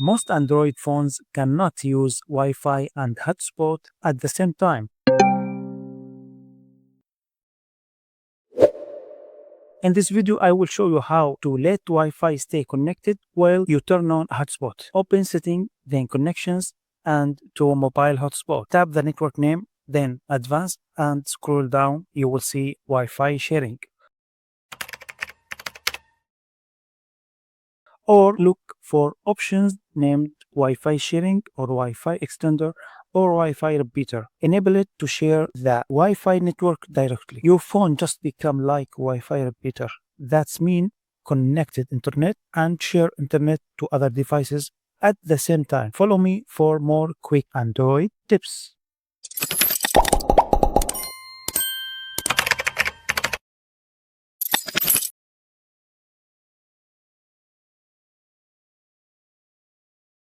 Most Android phones cannot use Wi-Fi and hotspot at the same time. In this video, I will show you how to let Wi-Fi stay connected while you turn on hotspot. Open setting, then connections, and to mobile hotspot. Tap the network name, then advanced, and scroll down. You will see Wi-Fi sharing. Or look for options named Wi-Fi sharing or Wi-Fi extender or Wi-Fi repeater. Enable it to share the Wi-Fi network directly. Your phone just become like Wi-Fi repeater. That's mean connected internet and share internet to other devices at the same time. Follow me for more quick Android tips.